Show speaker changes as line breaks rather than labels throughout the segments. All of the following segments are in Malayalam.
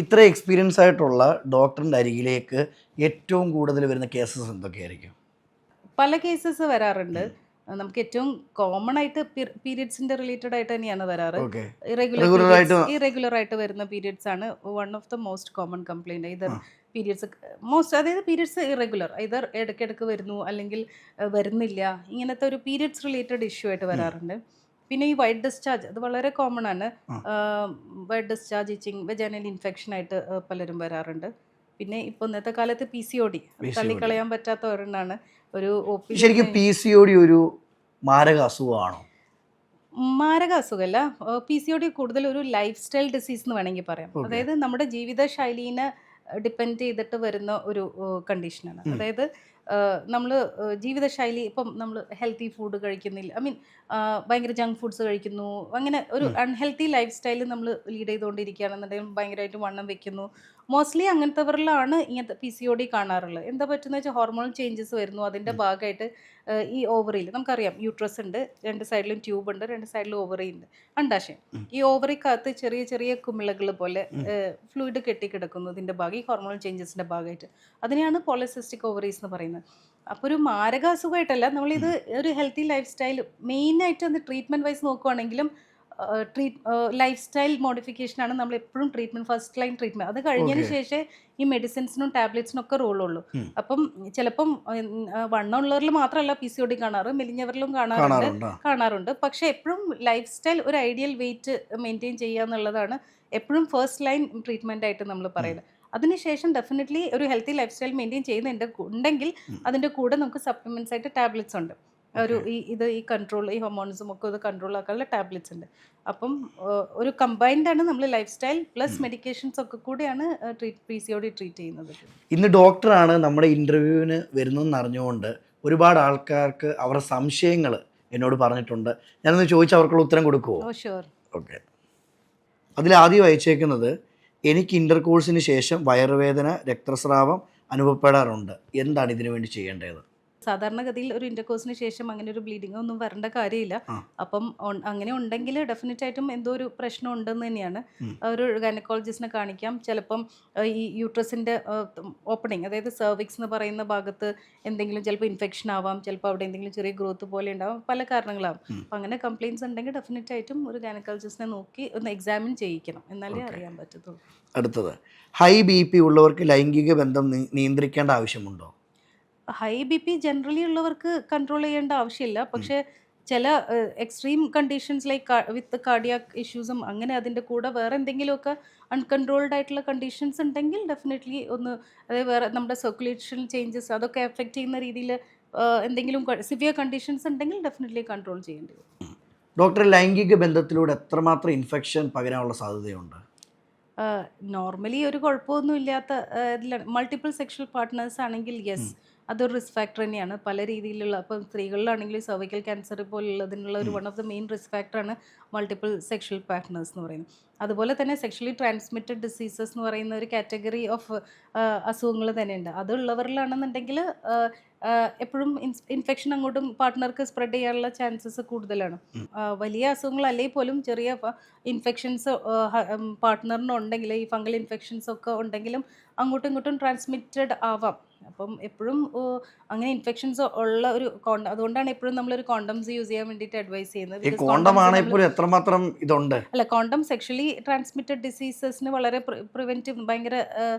ഇത്ര എക്സ്പീരിയൻസ് ആയിട്ടുള്ള ഡോക്ടറിൻ്റെ അരികിലേക്ക് ഏറ്റവും കൂടുതൽ വരുന്ന കേസസ് എന്തൊക്കെയായിരിക്കും?
പല കേസസ് വരാറുണ്ട്. നമുക്ക് ഏറ്റവും കോമൺ ആയിട്ട് പീരിയഡ്സിന്റെ റിലേറ്റഡ് ആയിട്ട് തന്നെയാണ് വരാറ്.
ഓക്കെ.
ഇറഗുലർ ആയിട്ട് വരുന്ന പീരിയഡ്സ് ആണ് one of the most common complaint. ഇതർ
ആ.
പീരിയഡ്സ് അതായത് പീരിയഡ്സ് ഇറഗുലർ ഇതർ ഇടയ്ക്കിടയ്ക്ക് വരുന്നു അല്ലെങ്കിൽ വരുന്നില്ല, ഇങ്ങനത്തെ ഒരു പീരിയഡ്സ് റിലേറ്റഡ് ഇഷ്യൂ ആയിട്ട് വരാറുണ്ട്. പിന്നെ ഈ വൈറ്റ് ഡിസ്ചാർജ് അത് വളരെ കോമൺ ആണ്. White discharge, itching, vaginal infection ആയിട്ട് പലരും വരാറുണ്ട്. പിന്നെ ഇപ്പോൾ ഇന്നത്തെ കാലത്ത് PCOD തള്ളിക്കളയാൻ പറ്റാത്ത ഒരെണ്ണാണ്. ഒരു
ശരിക്കും PCOD ഒരു മാരക അസുഖമാണോ?
മാരക അസുഖമല്ല. PCOD കൂടുതൽ ഒരു ലൈഫ് സ്റ്റൈൽ ഡിസീസ് എന്ന് വേണമെങ്കിൽ പറയാം. അതായത് നമ്മുടെ ജീവിതശൈലീനെ ഡിപ്പെൻഡ് ചെയ്തിട്ട് വരുന്ന ഒരു കണ്ടീഷനാണ്. അതായത് നമ്മൾ ജീവിതശൈലി ഇപ്പം നമ്മൾ ഹെൽത്തി ഫുഡ് കഴിക്കുന്നില്ല, ഐ മീൻ ഭയങ്കര ജങ്ക് ഫുഡ്സ് കഴിക്കുന്നു, അങ്ങനെ ഒരു അൺഹെൽത്തി ലൈഫ് സ്റ്റൈൽ നമ്മൾ ലീഡ് ചെയ്തുകൊണ്ടിരിക്കുകയാണെന്നുണ്ടെങ്കിൽ ഭയങ്കരമായിട്ട് വണ്ണം വെക്കുന്നു. മോസ്റ്റ്ലി അങ്ങനത്തെവരിലാണ് ഇങ്ങനത്തെ PCOD കാണാറുള്ളത്. എന്താ പറ്റുന്നത് വെച്ചാൽ ഹോർമോണൽ ചേഞ്ചസ് വരുന്നു. അതിൻ്റെ ഭാഗമായിട്ട് ഈ ഓവറിയിൽ നമുക്കറിയാം യൂട്രസ് ഉണ്ട്, രണ്ട് സൈഡിലും ട്യൂബ് ഉണ്ട്, രണ്ട് സൈഡിലും ഓവറി ഉണ്ട്, അണ്ടാശയം. ഈ ഓവറിക്കകത്ത് ചെറിയ ചെറിയ കുമിളകൾ പോലെ ഫ്ലൂയിഡ് കെട്ടിക്കിടക്കുന്നു. ഇതിൻ്റെ ഭാഗം ഈ ഹോർമോണൽ ചേഞ്ചസിൻ്റെ ഭാഗമായിട്ട് അതിനെയാണ് പോളിസിസ്റ്റിക് ഓവറീസ് എന്ന് പറയുന്നത്. അപ്പോൾ ഒരു മാരകാസുഖമായിട്ടല്ല, നമ്മളിത് ഒരു ഹെൽത്തി ലൈഫ് സ്റ്റൈൽ മെയിനായിട്ട് അത് ട്രീറ്റ്മെൻറ്റ് വൈസ് നോക്കുവാണെങ്കിലും ലൈഫ് സ്റ്റൈൽ മോഡിഫിക്കേഷനാണ് നമ്മൾ എപ്പോഴും ട്രീറ്റ്മെൻറ്റ്, ഫസ്റ്റ് ലൈൻ ട്രീറ്റ്മെൻറ്റ്. അത് കഴിഞ്ഞതിന് ശേഷമേ ഈ മെഡിസിൻസിനും ടാബ്ലറ്റ്സിനും ഒക്കെ റോളുള്ളൂ. അപ്പം ചിലപ്പം വണ്ണമുള്ളവരിൽ മാത്രമല്ല PCOD കാണാറ്, മെലിഞ്ഞവരിലും കാണാറുണ്ട്. പക്ഷേ എപ്പോഴും ലൈഫ് സ്റ്റൈൽ ഒരു ഐഡിയൽ വെയിറ്റ് മെയിൻറ്റെയിൻ ചെയ്യുക എന്നുള്ളതാണ് എപ്പോഴും ഫസ്റ്റ് ലൈൻ ട്രീറ്റ്മെൻ്റ് ആയിട്ട് നമ്മൾ പറയുന്നത്. അതിനുശേഷം ഡെഫിനറ്റ്ലി ഒരു ഹെൽത്തി ലൈഫ് സ്റ്റൈൽ മെയിൻറ്റെയിൻ ഉണ്ടെങ്കിൽ അതിൻ്റെ കൂടെ നമുക്ക് സപ്ലിമെൻറ്റ്സ് ആയിട്ട് ടാബ്ലറ്റ്സ് ഉണ്ട്. ഈ കൺട്രോൾ, ഈ ഹോർമോൺസും ഒക്കെ ഇത് കൺട്രോൾ ആക്കാനുള്ള ടാബ്ലറ്റ്സ് ഉണ്ട്. അപ്പം ഒരു കമ്പൈൻഡ് ആണ് നമ്മൾ ലൈഫ് സ്റ്റൈൽ പ്ലസ് മെഡിക്കേഷൻസ് ഒക്കെ കൂടിയാണ് PCOD ട്രീറ്റ് ചെയ്യുന്നത്.
ഇന്ന് ഡോക്ടറാണ് നമ്മുടെ ഇൻ്റർവ്യൂവിന് വരുന്നതെന്ന് അറിഞ്ഞുകൊണ്ട് ഒരുപാട് ആൾക്കാർക്ക് അവരുടെ സംശയങ്ങൾ എന്നോട് പറഞ്ഞിട്ടുണ്ട്. ഞാനൊന്ന് ചോദിച്ചാൽ അവർക്കുള്ള ഉത്തരം കൊടുക്കുമോ?
ഓ ഷുവർ.
ഓക്കെ. അതിലാദ്യം അയച്ചേക്കുന്നത്, എനിക്ക് ഇൻ്റർകോഴ്സിന് ശേഷം വയറുവേദന, രക്തസ്രാവം അനുഭവപ്പെടാറുണ്ട്. എന്താണ് ഇതിനു വേണ്ടി ചെയ്യേണ്ടത്?
സാധാരണഗതിയിൽ ഒരു ഇൻ്റർകോഴ്സിന് ശേഷം അങ്ങനെ ഒരു ബ്ലീഡിംഗ് ഒന്നും വരേണ്ട കാര്യമില്ല. അപ്പം അങ്ങനെ ഉണ്ടെങ്കിൽ ഡെഫിനറ്റ് ആയിട്ടും എന്തോ ഒരു പ്രശ്നം ഉണ്ടെന്ന് തന്നെയാണ്. ഒരു ഗൈനക്കോളജിസ്റ്റിനെ കാണിക്കാം. ചിലപ്പം ഈ യൂട്രസിൻ്റെ ഓപ്പണിങ്, അതായത് സെർവിക്സ് എന്ന് പറയുന്ന ഭാഗത്ത് എന്തെങ്കിലും ചിലപ്പോൾ ഇൻഫെക്ഷൻ ആവാം, ചിലപ്പോൾ അവിടെ എന്തെങ്കിലും ചെറിയ ഗ്രോത്ത് പോലെ ഉണ്ടാവാം, പല കാരണങ്ങളാവും. അപ്പം അങ്ങനെ കംപ്ലയിൻസ് ഉണ്ടെങ്കിൽ ഡെഫിനറ്റ് ആയിട്ടും ഒരു ഗൈനക്കോളജിസ്റ്റിനെ നോക്കി ഒന്ന് എക്സാമിൻ ചെയ്യിക്കണം, എന്നാലേ അറിയാൻ പറ്റത്തുള്ളൂ.
അടുത്തത്, ഹൈ BP ഉള്ളവർക്ക് ലൈംഗിക ബന്ധം നിയന്ത്രിക്കേണ്ട ആവശ്യമുണ്ടോ?
ഹൈ BP ജനറലി ഉള്ളവർക്ക് കൺട്രോൾ ചെയ്യേണ്ട ആവശ്യമില്ല. പക്ഷേ ചില extreme conditions like with cardiac ഇഷ്യൂസും അങ്ങനെ അതിൻ്റെ കൂടെ വേറെ എന്തെങ്കിലുമൊക്കെ അൺകൺട്രോൾഡ് ആയിട്ടുള്ള കണ്ടീഷൻസ് ഉണ്ടെങ്കിൽ ഡെഫിനറ്റ്ലി ഒന്ന്, അതായത് വേറെ നമ്മുടെ സർക്കുലേഷൻ ചേഞ്ചസ് അതൊക്കെ എഫക്റ്റ് ചെയ്യുന്ന രീതിയിൽ എന്തെങ്കിലും സിവിയർ കണ്ടീഷൻസ് ഉണ്ടെങ്കിൽ ഡെഫിനറ്റ്ലി കൺട്രോൾ ചെയ്യേണ്ടി വരും.
ഡോക്ടർ, ലൈംഗിക ബന്ധത്തിലൂടെ എത്രമാത്രം ഇൻഫെക്ഷൻ പകരാനുള്ള സാധ്യതയുണ്ട്?
നോർമലി ഒരു കുഴപ്പമൊന്നും ഇല്ലാത്ത മൾട്ടിപ്പിൾ സെക്ഷൽ പാർട്ട്നേഴ്സ് ആണെങ്കിൽ യെസ്, അതൊരു റിസ്ക് ഫാക്ടർ തന്നെയാണ്. പല രീതിയിലുള്ള, ഇപ്പം സ്ത്രീകളിലാണെങ്കിൽ സർവൈക്കൽ ക്യാൻസർ പോലുള്ളതിനുള്ള ഒരു one of the main risk ഫാക്ടറാണ് മൾട്ടിപ്പിൾ സെക്ഷൽ പാർട്ട്നേഴ്സ് എന്ന് പറയുന്നത്. അതുപോലെ തന്നെ സെക്ഷലി ട്രാൻസ്മിറ്റഡ് ഡിസീസസ് എന്ന് പറയുന്ന ഒരു കാറ്റഗറി ഓഫ് അസുഖങ്ങൾ തന്നെയുണ്ട്. അതുള്ളവരിലാണെന്നുണ്ടെങ്കിൽ എപ്പോഴും ഇൻഫെക്ഷൻ അങ്ങോട്ടും പാർട്ട്ണർക്ക് സ്പ്രെഡ് ചെയ്യാനുള്ള ചാൻസസ് കൂടുതലാണ്. വലിയ അസുഖങ്ങളല്ലെങ്കിൽ പോലും ചെറിയ ഇൻഫെക്ഷൻസ് പാർട്ട്ണറിനുണ്ടെങ്കിൽ, ഈ ഫംഗൽ ഇൻഫെക്ഷൻസ് ഒക്കെ ഉണ്ടെങ്കിലും അങ്ങോട്ടും ഇങ്ങോട്ടും ട്രാൻസ്മിറ്റഡ് ആവാം. അപ്പം എപ്പോഴും അങ്ങനെ ഇൻഫെക്ഷൻസ് ഉള്ള ഒരു അതുകൊണ്ടാണ് എപ്പോഴും നമ്മളൊരു കോണ്ടംസ് യൂസ് ചെയ്യാൻ വേണ്ടിയിട്ട് അഡ്വൈസ് ചെയ്യുന്നത്.
എത്രമാത്രം ഇതുണ്ട്?
അല്ല, കോണ്ടം സെക്ഷലി ട്രാൻസ്മിറ്റഡ് ഡിസീസസിന് വളരെ പ്രിവെൻറ്റീവ് ഭയങ്കര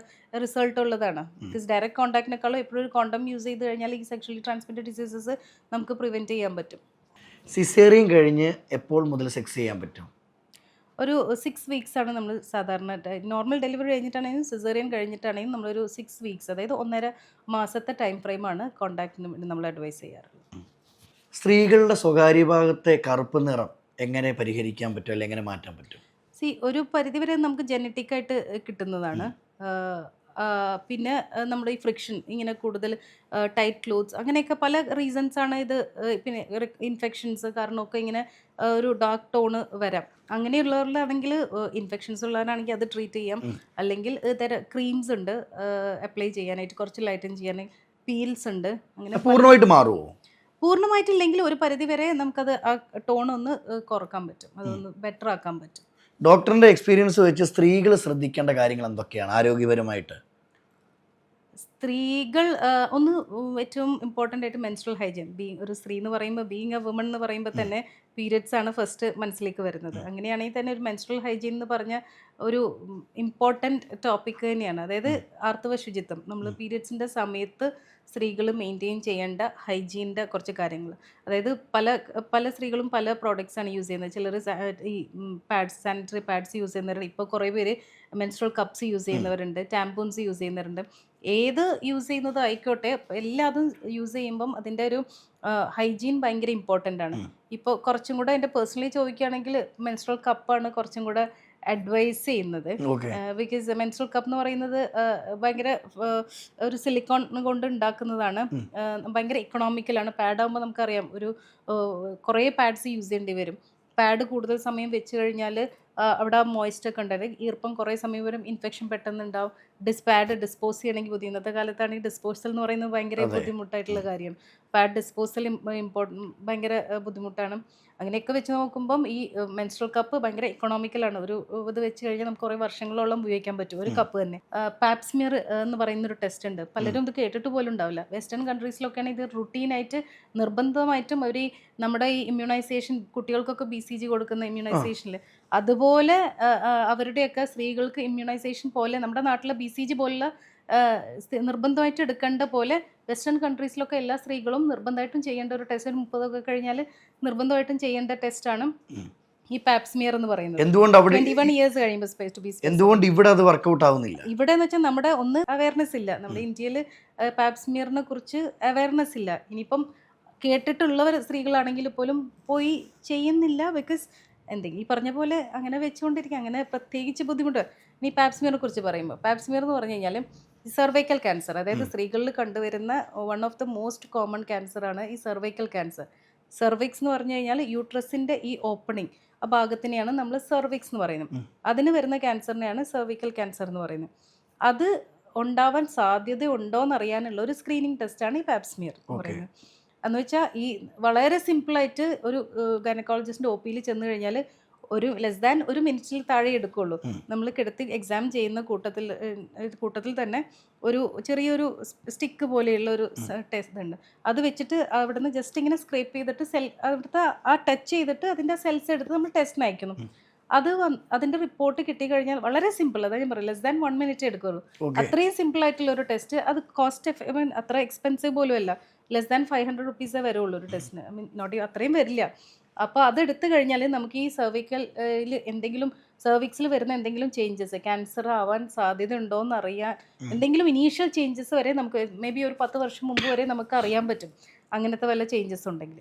റിസൾട്ട് ഉള്ളതാണ്. ബിക്കോസ് ഡയറക്റ്റ് കോൺടാക്റ്റിനേക്കാളും എപ്പോഴും ഒരു കോണ്ടം യൂസ് ചെയ്ത് കഴിഞ്ഞാൽ ഈ സെക്ഷലി ട്രാൻസ്മിറ്റഡ് ഡിസീസസ് നമുക്ക് പ്രിവെൻറ്റ് ചെയ്യാൻ പറ്റും.
സിസേറിയൻ കഴിഞ്ഞ് എപ്പോൾ മുതൽ സെക്സ് ചെയ്യാൻ പറ്റും?
ഒരു 6 വീക്സ് ആണ് നമ്മൾ സാധാരണ. നോർമൽ ഡെലിവറി കഴിഞ്ഞിട്ടാണെങ്കിലും സിസേറിയൻ കഴിഞ്ഞിട്ടാണെങ്കിലും നമ്മളൊരു 6 വീക്സ്, അതായത് 1.5 മാസത്തെ ടൈം ഫ്രെയിമാണ് കോൺടാക്റ്റിന് വേണ്ടി നമ്മൾ അഡ്വൈസ് ചെയ്യാറുള്ളത്.
സ്ത്രീകളുടെ സ്വകാര്യ ഭാഗത്തെ കറുപ്പ് നിറം എങ്ങനെ പരിഹരിക്കാൻ പറ്റും, അല്ലെങ്കിൽ എങ്ങനെ മാറ്റാൻ പറ്റും?
ഒരു പരിധിവരെ നമുക്ക് ജനറ്റിക്കായിട്ട് കിട്ടുന്നതാണ്. പിന്നെ നമ്മുടെ ഈ ഫ്രിക്ഷൻ, ഇങ്ങനെ കൂടുതൽ ടൈറ്റ് ക്ലോത്ത്സ്, അങ്ങനെയൊക്കെ പല റീസൺസാണ് ഇത്. പിന്നെ ഇൻഫെക്ഷൻസ് കാരണമൊക്കെ ഇങ്ങനെ ഒരു ഡാർക്ക് ടോണ് വരാം. അങ്ങനെയുള്ളവരിലാണെങ്കിൽ ഇൻഫെക്ഷൻസ് ഉള്ളവരാണെങ്കിൽ അത് ട്രീറ്റ് ചെയ്യാം. അല്ലെങ്കിൽ ക്രീംസ് ഉണ്ട് അപ്ലൈ ചെയ്യാനായിട്ട്, കുറച്ച് ലൈറ്റൻ ചെയ്യാനായിട്ട് പീൽസ് ഉണ്ട്. അങ്ങനെ
പൂർണ്ണമായിട്ട് മാറുമോ?
പൂർണ്ണമായിട്ടില്ലെങ്കിൽ ഒരു പരിധി വരെ നമുക്കത് ആ ടോൺ ഒന്ന് കുറക്കാൻ പറ്റും, അതൊന്ന് ബെറ്റർ ആക്കാൻ പറ്റും.
ഡോക്ടറിന്റെ എക്സ്പീരിയൻസ് വെച്ച് സ്ത്രീകൾ ശ്രദ്ധിക്കേണ്ട കാര്യങ്ങൾ എന്തൊക്കെയാണ് ആരോഗ്യപരമായിട്ട്?
സ്ത്രീകൾ ഒന്ന് ഏറ്റവും ഇമ്പോർട്ടൻ്റ് ആയിട്ട് മെൻസ്ട്രൽ ഹൈജീൻ. ഒരു സ്ത്രീ എന്ന് പറയുമ്പോൾ, ബീയിങ് എ വുമൺ എന്ന് പറയുമ്പോൾ തന്നെ പീരിയഡ്സ് ആണ് ഫസ്റ്റ് മനസ്സിലേക്ക് വരുന്നത്. അങ്ങനെയാണെങ്കിൽ തന്നെ ഒരു മെൻസ്ട്രൽ ഹൈജീൻ എന്ന് പറഞ്ഞ ഒരു ഇമ്പോർട്ടൻറ്റ് ടോപ്പിക് തന്നെയാണ്. അതായത് ആർത്തവ ശുചിത്വം. നമ്മൾ പീരിയഡ്സിൻ്റെ സമയത്ത് സ്ത്രീകൾ മെയിൻറ്റെയിൻ ചെയ്യേണ്ട ഹൈജീൻ്റെ കുറച്ച് കാര്യങ്ങൾ. അതായത് പല സ്ത്രീകളും പല പ്രോഡക്റ്റ്സാണ് യൂസ് ചെയ്യുന്നത്. ചിലർ ഈ സാനിറ്ററി പാഡ്സ് യൂസ് ചെയ്യുന്നവരുണ്ട്. ഇപ്പോൾ കുറേ പേര് മെൻസ്ട്രൽ കപ്സ് യൂസ് ചെയ്യുന്നവരുണ്ട്, ടാമ്പൂൺസ് യൂസ് ചെയ്യുന്നവരുണ്ട്. ഏത് യൂസ് ചെയ്യുന്നത് ആയിക്കോട്ടെ, എല്ലാതും യൂസ് ചെയ്യുമ്പം അതിൻ്റെ ഒരു ഹൈജീൻ ഭയങ്കര ഇമ്പോർട്ടൻ്റ് ആണ്. ഇപ്പോൾ കുറച്ചും കൂടെ എൻ്റെ പേഴ്സണലി ചോദിക്കുകയാണെങ്കിൽ മെൻസ്ട്രൽ കപ്പാണ് കുറച്ചും കൂടെ അഡ്വൈസ് ചെയ്യുന്നത്. ബിക്കോസ് മെൻസ്ട്രൽ കപ്പ് എന്ന് പറയുന്നത് ഭയങ്കര ഒരു സിലിക്കോൺ കൊണ്ട് ഉണ്ടാക്കുന്നതാണ്. ഭയങ്കര ഇക്കണോമിക്കലാണ്. പാഡാകുമ്പോൾ നമുക്കറിയാം ഒരു കുറേ പാഡ്സ് യൂസ് ചെയ്യേണ്ടി വരും. പാഡ് കൂടുതൽ സമയം വെച്ച് കഴിഞ്ഞാൽ അവിടെ മോയ്സ്റ്റൊക്കെ ഉണ്ടായത് ഈർപ്പം കുറേ സമയം വരും, ഇൻഫെക്ഷൻ പെട്ടെന്ന് ഉണ്ടാവും. പാഡ് ഡിസ്പോസ് ചെയ്യണമെങ്കിൽ ബുദ്ധിമുട്ട്. ഇന്നത്തെ കാലത്താണെങ്കിൽ ഡിസ്പോസൽ എന്ന് പറയുന്നത് ഭയങ്കര ബുദ്ധിമുട്ടായിട്ടുള്ള കാര്യമാണ്. പാഡ് ഡിസ്പോസൽ ഭയങ്കര ബുദ്ധിമുട്ടാണ്. അങ്ങനെയൊക്കെ വെച്ച് നോക്കുമ്പം ഈ മെൻസ്ട്രൽ കപ്പ് ഭയങ്കര ഇക്കണോമിക്കലാണ്. ഒരു ഇത് വെച്ച് കഴിഞ്ഞാൽ നമുക്ക് കുറേ വർഷങ്ങളോളം ഉപയോഗിക്കാൻ പറ്റും ഒരു കപ്പ് തന്നെ. പാപ്സ്മിയർ എന്ന് പറയുന്നൊരു ടെസ്റ്റ് ഉണ്ട്. പലരും ഇത് കേട്ടിട്ട് പോലും ഉണ്ടാവില്ല. വെസ്റ്റേൺ കൺട്രീസിലൊക്കെയാണ് ഇത് റുട്ടീനായിട്ട് നിർബന്ധമായിട്ടും ഒരു നമ്മുടെ ഈ ഇമ്മ്യൂണൈസേഷൻ കുട്ടികൾക്കൊക്കെ BCG കൊടുക്കുന്ന ഇമ്മ്യൂണൈസേഷനിൽ അതുപോലെ അവരുടെയൊക്കെ സ്ത്രീകൾക്ക് ഇമ്മ്യൂണൈസേഷൻ പോലെ നമ്മുടെ നാട്ടിലെ BCG പോലുള്ള നിർബന്ധമായിട്ട് എടുക്കേണ്ട പോലെ വെസ്റ്റേൺ കൺട്രീസിലൊക്കെ എല്ലാ സ്ത്രീകളും നിർബന്ധമായിട്ടും ചെയ്യേണ്ട ഒരു ടെസ്റ്റ്. 30 കഴിഞ്ഞാൽ നിർബന്ധമായിട്ടും ചെയ്യേണ്ട ടെസ്റ്റാണ് ഈ പാപ്സ്മിയർ എന്ന് പറയുന്നത്.
എന്തുകൊണ്ട് അവിടെ
21 ഇയേഴ്സ് കഴിയുമ്പോൾ
എന്തുകൊണ്ട് ഇവിടെ അത് വർക്കൗട്ട് ആവുന്നില്ല?
ഇവിടെ എന്ന് വെച്ചാൽ നമ്മുടെ അവയർനെസ് ഇല്ല. നമ്മുടെ ഇന്ത്യയിൽ പാപ്സ്മിയറിനെ കുറിച്ച് അവയർനെസ് ഇല്ല. ഇനിയിപ്പം കേട്ടിട്ടുള്ളവർ സ്ത്രീകളാണെങ്കിൽ പോലും പോയി ചെയ്യുന്നില്ല. ബിക്കോസ് എന്തെങ്കിലും ഈ പറഞ്ഞ പോലെ അങ്ങനെ വെച്ചുകൊണ്ടിരിക്കുക, അങ്ങനെ പ്രത്യേകിച്ച് ബുദ്ധിമുട്ട്. ഇനി പാപ്സ്മിയറിനെ കുറിച്ച് പറയുമ്പോൾ, പാപ്സ്മിയർ എന്ന് പറഞ്ഞു കഴിഞ്ഞാൽ സെർവൈക്കൽ ക്യാൻസർ, അതായത് സ്ത്രീകളിൽ കണ്ടുവരുന്ന one of the most common ക്യാൻസറാണ് ഈ സെർവൈക്കൽ ക്യാൻസർ. സെർവിക്സ് എന്ന് പറഞ്ഞു കഴിഞ്ഞാൽ യൂട്രസിൻ്റെ ഈ ഓപ്പണിങ് ആ ഭാഗത്തിനെയാണ് നമ്മൾ സെർവിക്സ് എന്ന് പറയുന്നത്. അതിന് വരുന്ന ക്യാൻസറിനെയാണ് സെർവിക്കൽ ക്യാൻസർ എന്ന് പറയുന്നത്. അത് ഉണ്ടാവാൻ സാധ്യത ഉണ്ടോ എന്നറിയാനുള്ള ഒരു സ്ക്രീനിങ് ടെസ്റ്റാണ് ഈ പാപ്സ്മിയർ എന്ന് പറയുന്നത്. എന്ന് വെച്ചാൽ ഈ വളരെ സിമ്പിളായിട്ട് ഒരു ഗൈനക്കോളജിസ്റ്റിൻ്റെ OPയിൽ ചെന്ന് കഴിഞ്ഞാൽ ഒരു ലെസ് ദാൻ ഒരു മിനിറ്റിൽ താഴെ എടുക്കുകയുള്ളൂ. നമ്മൾ കിടത്തി എക്സാം ചെയ്യുന്ന കൂട്ടത്തിൽ തന്നെ ഒരു ചെറിയൊരു സ്റ്റിക്ക് പോലെയുള്ള ഒരു ടെസ്റ്റ് ഉണ്ട്. അത് വെച്ചിട്ട് അവിടുന്ന് ജസ്റ്റ് ഇങ്ങനെ സ്ക്രേപ്പ് ചെയ്തിട്ട് അവിടുത്തെ ആ ടച്ച് ചെയ്തിട്ട് അതിൻ്റെ സെൽസ് എടുത്ത് നമ്മൾ ടെസ്റ്റിന് അയക്കുന്നു. അതിൻ്റെ റിപ്പോർട്ട് കിട്ടിക്കഴിഞ്ഞാൽ വളരെ സിമ്പിൾ, അതായത് ഞാൻ പറയും ലെസ് ദാൻ 1 മിനിറ്റ് എടുക്കുള്ളൂ. അത്രയും സിമ്പിൾ ആയിട്ടുള്ള ഒരു ടെസ്റ്റ്. അത് അത്ര എക്സ്പെൻസീവ് പോലും അല്ല. ലെസ് ദാൻ 500 റുപ്പീസേ വരുള്ളൂ ഒരു ടെസ്റ്റിന്. അത്രയും വരില്ല. അപ്പോൾ അതെടുത്തു കഴിഞ്ഞാൽ നമുക്ക് ഈ സെർവിക്സിൽ വരുന്ന എന്തെങ്കിലും ചേഞ്ചസ്, ക്യാൻസർ ആവാൻ സാധ്യത ഉണ്ടോ എന്ന് അറിയാൻ എന്തെങ്കിലും ഇനീഷ്യൽ ചേഞ്ചസ് വരെ നമുക്ക് മേ ബി ഒരു 10 വർഷം മുമ്പ് വരെ നമുക്ക് അറിയാൻ പറ്റും അങ്ങനത്തെ വല്ല ചേഞ്ചസ് ഉണ്ടെങ്കിൽ.